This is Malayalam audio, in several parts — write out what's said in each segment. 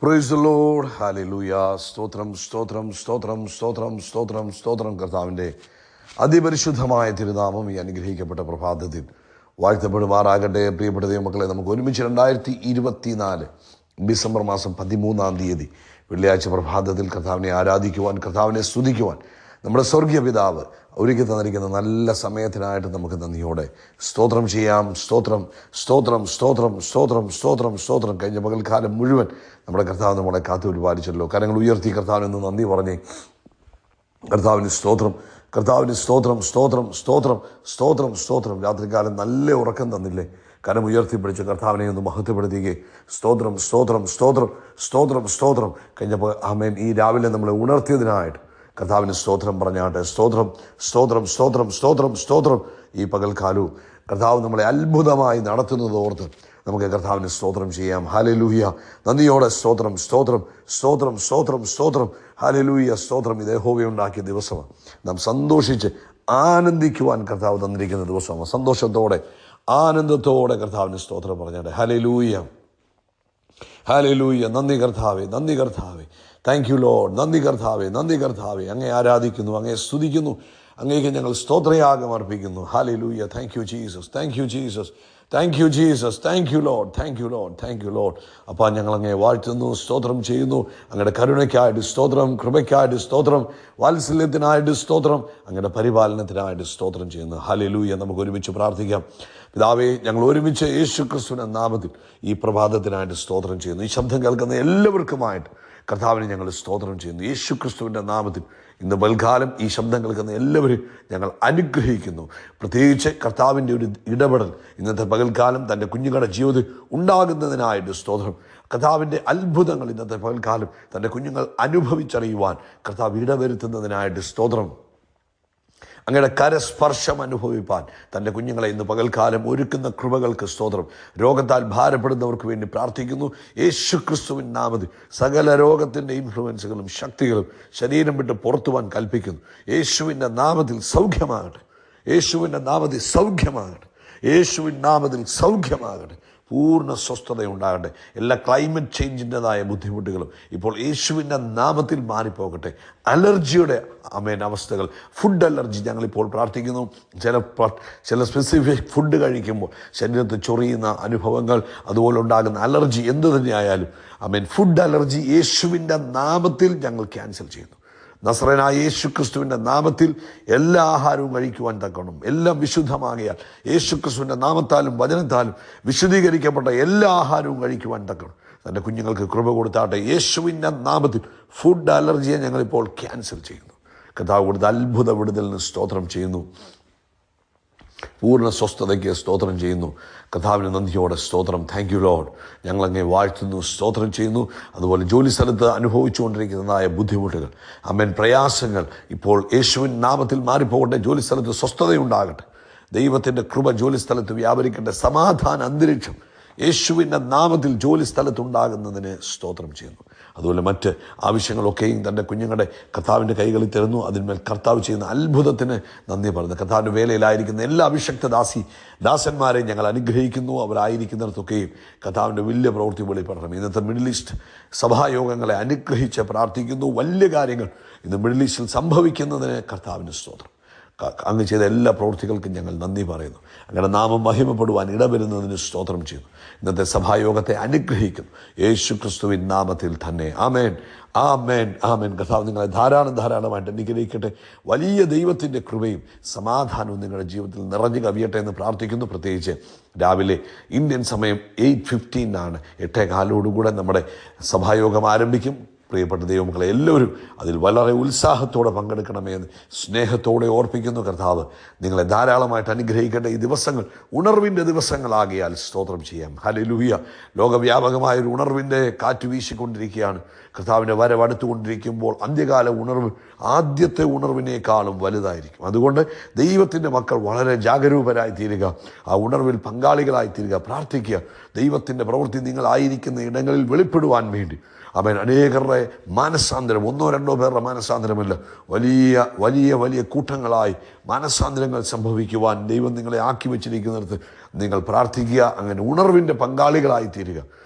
Praise the Lord. ഹല്ലേലൂയ. സ്തോത്രം സ്തോത്രം സ്തോത്രം സ്തോത്രം സ്തോത്രം സ്തോത്രം. കർത്താവിൻ്റെ അതിപരിശുദ്ധമായ തിരുനാമം ഈ അനുഗ്രഹിക്കപ്പെട്ട പ്രഭാതത്തിൽ വാഴ്ത്തപ്പെടുമാറാകട്ടെ. പ്രിയപ്പെട്ട ദൈവമക്കളെ, നമുക്ക് ഒരുമിച്ച് 2024 ഡിസംബർ മാസം 13 വെള്ളിയാഴ്ച പ്രഭാതത്തിൽ കർത്താവിനെ ആരാധിക്കുവാൻ, കർത്താവിനെ സ്തുതിക്കുവാൻ നമ്മുടെ സ്വർഗീയ പിതാവ് ഒരുക്കി തന്നിരിക്കുന്ന നല്ല സമയത്തിനായിട്ട് നമുക്ക് നന്ദിയോടെ സ്തോത്രം ചെയ്യാം. സ്തോത്രം സ്തോത്രം സ്തോത്രം സ്തോത്രം സ്തോത്രം സ്തോത്രം. കഴിഞ്ഞ പകൽക്കാലം മുഴുവൻ നമ്മുടെ കർത്താവ് നമ്മളെ കാത്തു പരിപാലിച്ചല്ലോ. കരങ്ങൾ ഉയർത്തി കർത്താവിനെന്ന് നന്ദി പറഞ്ഞേ. കർത്താവിന് സ്തോത്രം, കർത്താവിന് സ്തോത്രം സ്തോത്രം സ്തോത്രം സ്തോത്രം സ്തോത്രം. രാത്രികാലം നല്ല ഉറക്കം തന്നില്ലേ? കരം ഉയർത്തിപ്പിടിച്ച് കർത്താവിനെ ഒന്ന് മഹത്വപ്പെടുത്തിക്കേ. സ്തോത്രം സ്തോത്രം സ്തോത്രം സ്തോത്രം സ്തോത്രം. കഴിഞ്ഞപ്പോൾ ആമേൻ, ഈ രാവിലെ നമ്മളെ ഉണർത്തിയതിനായിട്ട് കർത്താവിന് സ്തോത്രം പറഞ്ഞാട്ടെ. സ്തോത്രം സ്തോത്രം സ്തോത്രം സ്തോത്രം സ്തോത്രം. ഈ പകൽക്കാലവും കർത്താവ് നമ്മളെ അത്ഭുതമായി നടത്തുന്നത് ഓർത്ത് നമുക്ക് കർത്താവിന് സ്തോത്രം ചെയ്യാം. ഹല്ലേലൂയ. നന്ദിയോടെ സ്തോത്രം സ്തോത്രം സ്തോത്രം സ്തോത്രം സ്തോത്രം. ഹല്ലേലൂയ. സ്തോത്രം. ഇത് യഹോവ ഉണ്ടാക്കിയ ദിവസമാണ്. നാം സന്തോഷിച്ച് ആനന്ദിക്കുവാൻ കർത്താവ് തന്നിരിക്കുന്ന ദിവസമാണ്. സന്തോഷത്തോടെ ആനന്ദത്തോടെ കർത്താവിന് സ്തോത്രം പറഞ്ഞാട്ടെ. Hallelujah hallelujah. നന്ദി കർത്താവേ, നന്ദി കർത്താവേ. Thank you Lord. നന്ദി കർത്താവേ, നന്ദി കർത്താവേ. അങ്ങേ ആരാധിക്കുന്നു, അങ്ങേ സ്തുതിക്കുന്നു, അങ്ങേക്ക് ഞങ്ങൾ സ്തോത്രയാഗം അർപ്പിക്കുന്നു. Hallelujah. Thank you Jesus, thank you Jesus, thank you Jesus, thank you Lord, thank you Lord, thank you Lord. അപ്പോൾ ഞങ്ങൾ അങ്ങേ വാഴ്ത്തുന്നു, സ്തോത്രം ചെയ്യുന്നു. അങ്ങയുടെ കരുണയ്ക്കായിട്ട് സ്തോത്രം, കൃപയ്ക്കായിട്ട് സ്തോത്രം, വാത്സല്യത്തിനായിട്ട് സ്തോത്രം, അങ്ങയുടെ പരിപാലനത്തിനായിട്ട് സ്തോത്രം ചെയ്യുന്നു. ഹല്ലേലൂയ. നമുക്ക് ഒരുമിച്ച് പ്രാർത്ഥിക്കാം. പിതാവേ, ഞങ്ങൾ ഒരുമിച്ച് യേശു ക്രിസ്തുവിന്റെ നാമത്തിൽ ഈ പ്രഭാതത്തിനായിട്ട് സ്തോത്രം ചെയ്യുന്നു. ഈ ശബ്ദം കേൾക്കുന്ന എല്ലാവർക്കുമായിട്ട് കർത്താവിനെ ഞങ്ങൾ സ്തോത്രം ചെയ്യുന്നു. യേശു ക്രിസ്തുവിൻ്റെ നാമത്തിൽ ഇന്ന് പൽക്കാലം ഈ ശബ്ദം കേൾക്കുന്ന എല്ലാവരും ഞങ്ങൾ അനുഗ്രഹിക്കുന്നു. പ്രത്യേകിച്ച് കർത്താവിൻ്റെ ഒരു ഇടപെടൽ ഇന്നത്തെ പകൽക്കാലം തൻ്റെ കുഞ്ഞുങ്ങളുടെ ജീവിതത്തിൽ ഉണ്ടാകുന്നതിനായിട്ട് സ്തോത്രം. കർത്താവിൻ്റെ അത്ഭുതങ്ങൾ ഇന്നത്തെ പകൽക്കാലം തൻ്റെ കുഞ്ഞുങ്ങൾ അനുഭവിച്ചറിയുവാൻ കർത്താവ് ഇടവരുത്തുന്നതിനായിട്ട് സ്തോത്രം. അങ്ങയുടെ കരസ്പർശം അനുഭവിപ്പാൻ തൻ്റെ കുഞ്ഞുങ്ങളെ ഇന്ന് പകൽക്കാലം ഒരുക്കുന്ന കൃപകൾക്ക് സ്തോത്രം. രോഗത്താൽ ഭാരപ്പെടുന്നവർക്ക് വേണ്ടി പ്രാർത്ഥിക്കുന്നു. യേശു ക്രിസ്തുവിൻ നാമത്തിൽ സകല രോഗത്തിൻ്റെ ഇൻഫ്ലുവൻസുകളും ശക്തികളും ശരീരം വിട്ട് പുറത്തുവാൻ കൽപ്പിക്കുന്നു. യേശുവിൻ്റെ നാമത്തിൽ സൗഖ്യമാകട്ടെ, യേശുവിൻ്റെ നാമത്തിൽ സൗഖ്യമാകട്ടെ, യേശുവിൻ നാമത്തിൽ സൗഖ്യമാകട്ടെ. പൂർണ്ണ സ്വസ്ഥത ഉണ്ടാകട്ടെ. എല്ലാ ക്ലൈമറ്റ് ചേഞ്ചിൻ്റെതായ ബുദ്ധിമുട്ടുകളും ഇപ്പോൾ യേശുവിൻ്റെ നാമത്തിൽ മാറിപ്പോകട്ടെ. അലർജിയുടെ അവസ്ഥകൾ, ഫുഡ് അലർജി ഞങ്ങളിപ്പോൾ പ്രാർത്ഥിക്കുന്നു. ചില സ്പെസിഫിക് ഫുഡ് കഴിക്കുമ്പോൾ ശരീരത്തിൽ ചൊറിയുന്ന അനുഭവങ്ങൾ, അതുപോലെ ഉണ്ടാകുന്ന അലർജി എന്തു തന്നെയായാലും ഫുഡ് അലർജി യേശുവിൻ്റെ നാമത്തിൽ ഞങ്ങൾ ക്യാൻസൽ ചെയ്യുന്നു. നസ്രനായ യേശു ക്രിസ്തുവിൻ്റെ നാമത്തിൽ എല്ലാ ആഹാരവും കഴിക്കുവാൻ തക്കണം. എല്ലാം വിശുദ്ധമാകിയാൽ യേശു ക്രിസ്തുവിൻ്റെ നാമത്താലും വചനത്താലും വിശുദ്ധീകരിക്കപ്പെട്ട എല്ലാ ആഹാരവും കഴിക്കുവാൻ തക്കണം. തൻ്റെ കുഞ്ഞുങ്ങൾക്ക് കൃപ കൊടുത്താട്ടെ. യേശുവിൻ്റെ നാമത്തിൽ ഫുഡ് അലർജിയെ ഞങ്ങളിപ്പോൾ ക്യാൻസൽ ചെയ്യുന്നു. കർത്താവ് കൊടുത്ത അത്ഭുത വിടുതലിന് സ്തോത്രം ചെയ്യുന്നു. പൂർണ്ണ സ്വസ്ഥതയ്ക്ക് സ്തോത്രം ചെയ്യുന്നു. കർത്താവിന് നന്ദിയോടെ സ്തോത്രം. Thank you Lord. ഞങ്ങളങ്ങേ വാഴ്ത്തുന്നു, സ്തോത്രം ചെയ്യുന്നു. അതുപോലെ ജോലി സ്ഥലത്ത് അനുഭവിച്ചുകൊണ്ടിരിക്കുന്നതായ ബുദ്ധിമുട്ടുകൾ, പ്രയാസങ്ങൾ ഇപ്പോൾ യേശുവിൻ നാമത്തിൽ മാറിപ്പോകട്ടെ. ജോലി സ്ഥലത്ത് സ്വസ്ഥതയുണ്ടാകട്ടെ. ദൈവത്തിൻ്റെ കൃപ ജോലി സ്ഥലത്ത് വ്യാപരിക്കട്ടെ. സമാധാന അന്തരീക്ഷം യേശുവിൻ്റെ നാമത്തിൽ ജോലി സ്ഥലത്തുണ്ടാകുന്നതിന് സ്തോത്രം ചെയ്യുന്നു. അതുപോലെ മറ്റ് ആവശ്യങ്ങളൊക്കെയും തൻ്റെ കുഞ്ഞുങ്ങളുടെ കർത്താവിൻ്റെ കൈകളിൽ തരുന്നു. അതിന്മേൽ കർത്താവ് ചെയ്യുന്ന അത്ഭുതത്തിന് നന്ദി പറയുന്നു. കർത്താവിൻ്റെ വേലയിലായിരിക്കുന്ന എല്ലാ അഭിഷക്ത ദാസന്മാരെയും ഞങ്ങൾ അനുഗ്രഹിക്കുന്നു. അവരായിരിക്കുന്നിടത്തൊക്കെയും കർത്താവിൻ്റെ വലിയ പ്രവൃത്തി വെളിപ്പെടണം. ഇന്നത്തെ മിഡിൽ ഈസ്റ്റ് സഭായോഗങ്ങളെ അനുഗ്രഹിച്ച് പ്രാർത്ഥിക്കുന്നു. വലിയ കാര്യങ്ങൾ ഇന്ന് മിഡിൽ ഈസ്റ്റിൽ സംഭവിക്കുന്നതിന് കർത്താവിന് സ്തോത്രം. അങ്ങ് ചെയ്ത എല്ലാ പ്രവൃത്തികൾക്കും ഞങ്ങൾ നന്ദി പറയുന്നു. അങ്ങനെ നാമം മഹിമപ്പെടുവാൻ ഇടവരുന്നതിന് സ്തോത്രം ചെയ്യുന്നു. ഇന്നത്തെ സഭായോഗത്തെ അനുഗ്രഹിക്കുന്നു യേശു ക്രിസ്തുവിൻ നാമത്തിൽ തന്നെ. ആമേൻ, ആമേൻ, ആമേൻ. കർത്താവ് നിങ്ങളെ ധാരാളമായിട്ട് അനുഗ്രഹിക്കട്ടെ. വലിയ ദൈവത്തിൻ്റെ കൃപയും സമാധാനവും നിങ്ങളുടെ ജീവിതത്തിൽ നിറഞ്ഞു കവിയട്ടെ എന്ന് പ്രാർത്ഥിക്കുന്നു. പ്രത്യേകിച്ച് രാവിലെ ഇന്ത്യൻ സമയം 8:15 8:15 നമ്മുടെ സഭായോഗം ആരംഭിക്കും. പ്രിയപ്പെട്ട ദൈവമക്കളെ, എല്ലാവരും അതിൽ വളരെ ഉത്സാഹത്തോടെ പങ്കെടുക്കണമെന്ന് സ്നേഹത്തോടെ ഓർപ്പിക്കുന്നു. കർത്താവ് നിങ്ങളെ ധാരാളമായിട്ട് അനുഗ്രഹിക്കട്ടെ. ഈ ദിവസങ്ങൾ ഉണർവിൻ്റെ ദിവസങ്ങളാകിയാൽ സ്തോത്രം ചെയ്യാം. ഹല്ലേലൂയ. ലോകവ്യാപകമായൊരു ഉണർവിൻ്റെ കാറ്റ് വീശിക്കൊണ്ടിരിക്കുകയാണ്. കർത്താവിൻ്റെ വരവടുത്തുകൊണ്ടിരിക്കുമ്പോൾ അന്ത്യകാല ഉണർവ് ആദ്യത്തെ ഉണർവിനേക്കാളും വലുതായിരിക്കും. അതുകൊണ്ട് ദൈവത്തിൻ്റെ മക്കൾ വളരെ ജാഗരൂകരായി തീരുക. ആ ഉണർവിൽ പങ്കാളികളായി തീരുക. പ്രാർത്ഥിക്കുക. ദൈവത്തിൻ്റെ പ്രവൃത്തി നിങ്ങളായിരിക്കുന്ന ഇടങ്ങളിൽ വെളിപ്പെടുവാൻ വേണ്ടി അനേകരുടെ മാനസാന്തരം, 1-2 പേരുടെ മാനസാന്തരമല്ല, വലിയ വലിയ വലിയ കൂട്ടങ്ങളായി മാനസാന്തരങ്ങൾ സംഭവിക്കുവാൻ ദൈവം നിങ്ങളെ ആക്കി വെച്ചിരിക്കുന്നിടത്ത് നിങ്ങൾ പ്രാർത്ഥിക്കുക. അങ്ങനെ ഉണർവിൻ്റെ പങ്കാളികളായി തീരുക.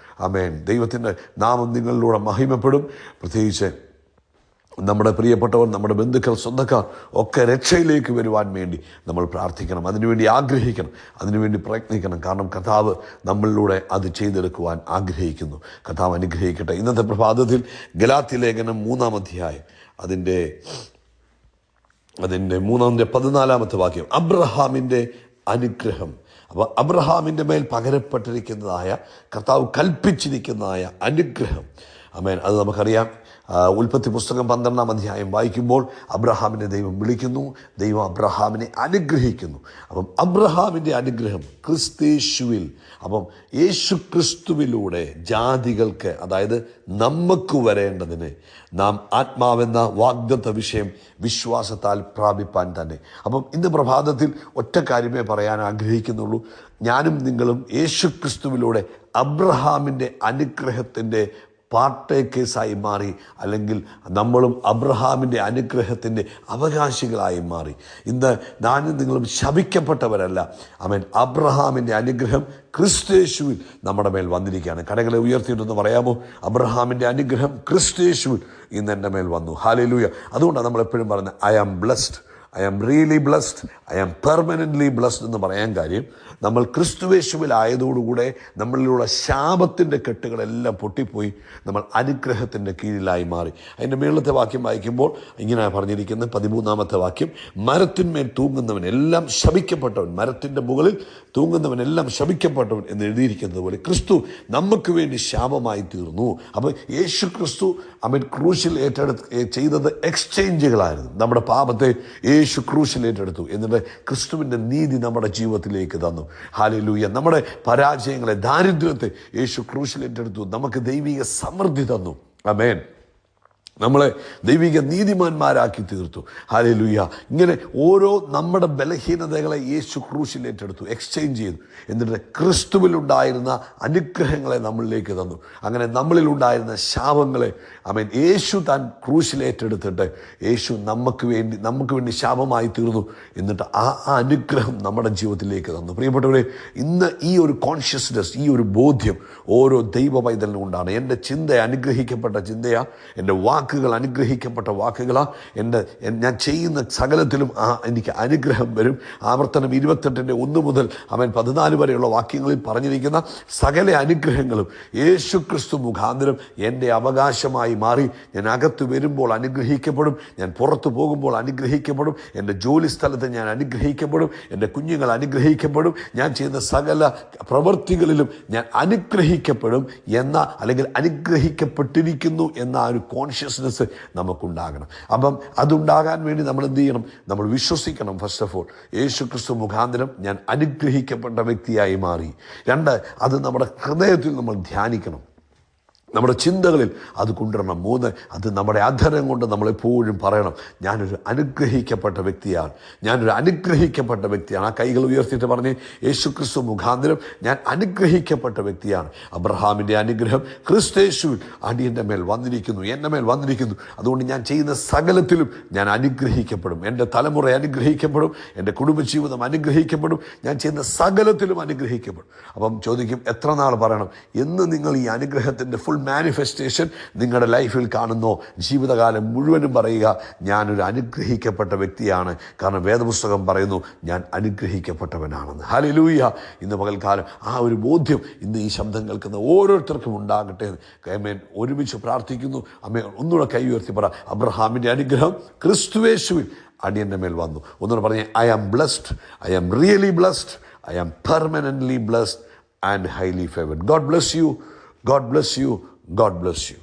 ആമേൻ. ദൈവത്തിൻ്റെ നാമം നിങ്ങളിലൂടെ മഹിമപ്പെടും. പ്രത്യേകിച്ച് നമ്മുടെ പ്രിയപ്പെട്ടവർ, നമ്മുടെ ബന്ധുക്കൾ, സ്വന്തക്കാർ ഒക്കെ രക്ഷയിലേക്ക് വരുവാൻ വേണ്ടി നമ്മൾ പ്രാർത്ഥിക്കണം, അതിനുവേണ്ടി ആഗ്രഹിക്കണം, അതിനുവേണ്ടി പ്രയത്നിക്കണം. കാരണം കർത്താവ് നമ്മളിലൂടെ അത് ചെയ്തെടുക്കുവാൻ ആഗ്രഹിക്കുന്നു. കർത്താവ് അനുഗ്രഹിക്കട്ടെ. ഇന്നത്തെ പ്രഭാതത്തിൽ ഗലാത്യ ലേഖനം 3-ാം അധ്യായം അതിൻ്റെ 14 വാക്യം, അബ്രഹാമിൻ്റെ അനുഗ്രഹം. അപ്പോൾ അബ്രഹാമിൻ്റെ മേൽ പകരപ്പെട്ടിരിക്കുന്നതായ, കർത്താവ് കൽപ്പിച്ചിരിക്കുന്നതായ അനുഗ്രഹം, ആമേൻ, അത് നമുക്കറിയാം. ഉൽപ്പത്തി പുസ്തകം 12-ാം അധ്യായം വായിക്കുമ്പോൾ അബ്രഹാമിനെ ദൈവം വിളിക്കുന്നു, ദൈവം അബ്രഹാമിനെ അനുഗ്രഹിക്കുന്നു. അപ്പം അബ്രഹാമിൻ്റെ അനുഗ്രഹം ക്രിസ്തേശുവിൽ, അപ്പം യേശു ക്രിസ്തുവിലൂടെ ജാതികൾക്ക്, അതായത് നമുക്ക് വരേണ്ടതിന് നാം ആത്മാവെന്ന വാഗ്ദത്ത വിഷയം വിശ്വാസത്താൽ പ്രാപിപ്പാൻ തന്നെ. അപ്പം ഇന്ന് പ്രഭാതത്തിൽ ഒറ്റ കാര്യമേ പറയാൻ ആഗ്രഹിക്കുന്നുള്ളൂ. ഞാനും നിങ്ങളും യേശു ക്രിസ്തുവിലൂടെ അബ്രഹാമിൻ്റെ അനുഗ്രഹത്തിൻ്റെ പാർട്ടേക്കേഴ്സായി മാറി, അല്ലെങ്കിൽ നമ്മളും അബ്രഹാമിൻ്റെ അനുഗ്രഹത്തിൻ്റെ അവകാശികളായി മാറി. ഇന്ന് ഞാനും നിങ്ങളും ശപിക്കപ്പെട്ടവരല്ല. ആമേൻ. അബ്രഹാമിൻ്റെ അനുഗ്രഹം ക്രിസ്തേശുവിൽ നമ്മുടെ മേൽ വന്നിരിക്കുകയാണ്. കരങ്ങളെ ഉയർത്തിയിട്ടെന്ന് പറയാമോ? അബ്രഹാമിൻ്റെ അനുഗ്രഹം ക്രിസ്തേശുവിൽ ഇന്ന് എൻ്റെ മേൽ വന്നു. ഹല്ലേലൂയ. അതുകൊണ്ടാണ് നമ്മളെപ്പോഴും പറയുന്നത്, I am blessed, I am really blessed, I am permanently blessed എന്ന് പറയാൻ കാര്യം, നമ്മൾ ക്രിസ്തുവേശുവിലായതോടുകൂടെ നമ്മളിലുള്ള ശാപത്തിൻ്റെ കെട്ടുകളെല്ലാം പൊട്ടിപ്പോയി നമ്മൾ അനുഗ്രഹത്തിൻ്റെ കീഴിലായി മാറി. അതിൻ്റെ മേളത്തെ വാക്യം വായിക്കുമ്പോൾ ഇങ്ങനെ പറഞ്ഞിരിക്കുന്നത്, 13-ാമത്തെ വാക്യം, മരത്തിന്മേൽ തൂങ്ങുന്നവൻ എല്ലാം ശപിക്കപ്പെട്ടവൻ, മരത്തിൻ്റെ മുകളിൽ തൂങ്ങുന്നവനെല്ലാം ശപിക്കപ്പെട്ടവൻ എന്ന് എഴുതിയിരിക്കുന്നത് പോലെ ക്രിസ്തു നമുക്ക് വേണ്ടി ശാപമായി തീർന്നു. അപ്പോൾ യേശു ക്രിസ്തു അവൻ ക്രൂശിൽ ചെയ്തത് എക്സ്ചേഞ്ചുകളായിരുന്നു. നമ്മുടെ പാപത്തെ യേശു ക്രൂശിൽ ഏറ്റെടുത്തു, എന്നിട്ട് ക്രിസ്തുവിൻ്റെ നീതി നമ്മുടെ ജീവിതത്തിലേക്ക് തന്നു. ഹല്ലേലൂയ. നമ്മുടെ പരാജയങ്ങളെ, ദാരിദ്ര്യത്തെ യേശു ക്രൂശിൽ ഏറ്റെടുത്തു, നമുക്ക് ദൈവിക സമൃദ്ധി തന്നു. ആമേൻ. നമ്മളെ ദൈവിക നീതിമാന്മാരാക്കി തീർത്തു. ഹല്ലേലൂയ. ഇങ്ങനെ ഓരോ നമ്മുടെ ബലഹീനതകളെ യേശു ക്രൂശിൽ ഏറ്റെടുത്തു, എക്സ്ചേഞ്ച് ചെയ്തു, എന്നിട്ട് ക്രിസ്തുവിലുണ്ടായിരുന്ന അനുഗ്രഹങ്ങളെ നമ്മളിലേക്ക് തന്നു. അങ്ങനെ നമ്മളിലുണ്ടായിരുന്ന ശാപങ്ങളെ ആമേൻ യേശു താൻ ക്രൂശിൽ ഏറ്റെടുത്തിട്ട് യേശു നമുക്ക് വേണ്ടി ശാപമായി തീർന്നു, എന്നിട്ട് ആ അനുഗ്രഹം നമ്മുടെ ജീവിതത്തിലേക്ക് തന്നു. പ്രിയപ്പെട്ടവരെ, ഇന്ന് ഈ ഒരു കോൺഷ്യസ്നെസ്, ഈ ഒരു ബോധ്യം ഓരോ ദൈവ പൈതലിനും ഉണ്ടാണ്. എൻ്റെ ചിന്ത അനുഗ്രഹിക്കപ്പെട്ട ചിന്തയാ, എൻ്റെ വാക്കുകൾ അനുഗ്രഹിക്കപ്പെട്ട വാക്കുകളാ, ഞാൻ ചെയ്യുന്ന സകലത്തിലും എനിക്ക് അനുഗ്രഹം വരും. ആവർത്തനം 28-1 മുതൽ 14 വരെയുള്ള വാക്യങ്ങളിൽ പറഞ്ഞിരിക്കുന്ന സകല അനുഗ്രഹങ്ങളും യേശു ക്രിസ്തു മുഖാന്തരം എൻ്റെ അവകാശമായി മാറി. ഞാൻ അകത്ത് വരുമ്പോൾ അനുഗ്രഹിക്കപ്പെടും, ഞാൻ പുറത്തു പോകുമ്പോൾ അനുഗ്രഹിക്കപ്പെടും, എൻ്റെ ജോലി സ്ഥലത്ത് ഞാൻ അനുഗ്രഹിക്കപ്പെടും, എൻ്റെ കുഞ്ഞുങ്ങൾ അനുഗ്രഹിക്കപ്പെടും, ഞാൻ ചെയ്യുന്ന സകല പ്രവൃത്തികളിലും ഞാൻ അനുഗ്രഹിക്കപ്പെടും എന്ന, അല്ലെങ്കിൽ അനുഗ്രഹിക്കപ്പെട്ടിരിക്കുന്നു എന്ന ഒരു കോൺഷ്യസ്നെസ് നമുക്കുണ്ടാകണം. അപ്പം അതുണ്ടാകാൻ വേണ്ടി നമ്മൾ എന്ത് ചെയ്യണം? നമ്മൾ വിശ്വസിക്കണം. ഫസ്റ്റ് ഓഫ് ഓൾ, യേശു ക്രിസ്തു മുഖാന്തരം ഞാൻ അനുഗ്രഹിക്കപ്പെട്ട വ്യക്തിയായി മാറി. 2, അത് നമ്മുടെ ഹൃദയത്തിൽ നമ്മൾ ധ്യാനിക്കണം, നമ്മുടെ ചിന്തകളിൽ അത് കൊണ്ടുവരണം. 3, അത് നമ്മുടെ അധരം കൊണ്ട് നമ്മളെപ്പോഴും പറയണം, ഞാനൊരു അനുഗ്രഹിക്കപ്പെട്ട വ്യക്തിയാണ്, ഞാനൊരു അനുഗ്രഹിക്കപ്പെട്ട വ്യക്തിയാണ്. ആ കൈകൾ ഉയർത്തിയിട്ട് പറഞ്ഞ്, യേശു ക്രിസ്തു മുഖാന്തരം ഞാൻ അനുഗ്രഹിക്കപ്പെട്ട വ്യക്തിയാണ്. അബ്രഹാമിൻ്റെ അനുഗ്രഹം ക്രിസ്തേശുവിൽ അടിയൻ്റെ മേൽ വന്നിരിക്കുന്നു, എൻ്റെ മേൽ വന്നിരിക്കുന്നു. അതുകൊണ്ട് ഞാൻ ചെയ്യുന്ന സകലത്തിലും ഞാൻ അനുഗ്രഹിക്കപ്പെടും, എൻ്റെ തലമുറ അനുഗ്രഹിക്കപ്പെടും, എൻ്റെ കുടുംബജീവിതം അനുഗ്രഹിക്കപ്പെടും, ഞാൻ ചെയ്യുന്ന സകലത്തിലും അനുഗ്രഹിക്കപ്പെടും. അപ്പം ചോദിക്കും, എത്ര നാൾ പറയണം? എന്ന് നിങ്ങൾ ഈ അനുഗ്രഹത്തിൻ്റെ ഫുൾ മാനിഫെസ്റ്റേഷൻ നിങ്ങളുടെ ലൈഫിൽ കാണുന്നോ, ജീവിതകാലം മുഴുവനും പറയുക, ഞാനൊരു അനുഗ്രഹിക്കപ്പെട്ട വ്യക്തിയാണ്. കാരണം വേദപുസ്തകം പറയുന്നു, ഞാൻ അനുഗ്രഹിക്കപ്പെട്ടവനാണെന്ന്. ഹല്ലേലൂയ. ഇന്ന് പകൽക്കാലം ആ ഒരു ബോധ്യം ഇന്ന് ഈ ശബ്ദം കേൾക്കുന്ന ഓരോരുത്തർക്കും ഉണ്ടാകട്ടെ. ആമേൻ. ഒരുമിച്ച് പ്രാർത്ഥിക്കുന്നു. ആമേൻ. ഒന്നുകൂടെ കൈ ഉയർത്തി പറ, അബ്രഹാമിൻ്റെ അനുഗ്രഹം ക്രിസ്തുവേശുവിൽ അടിയൻ്റെ മേൽ വന്നു. ഒന്നുകൂടെ പറഞ്ഞേ, I am blessed, I am really blessed, I am permanently blessed and highly favoured. God bless you. God bless you. God bless you.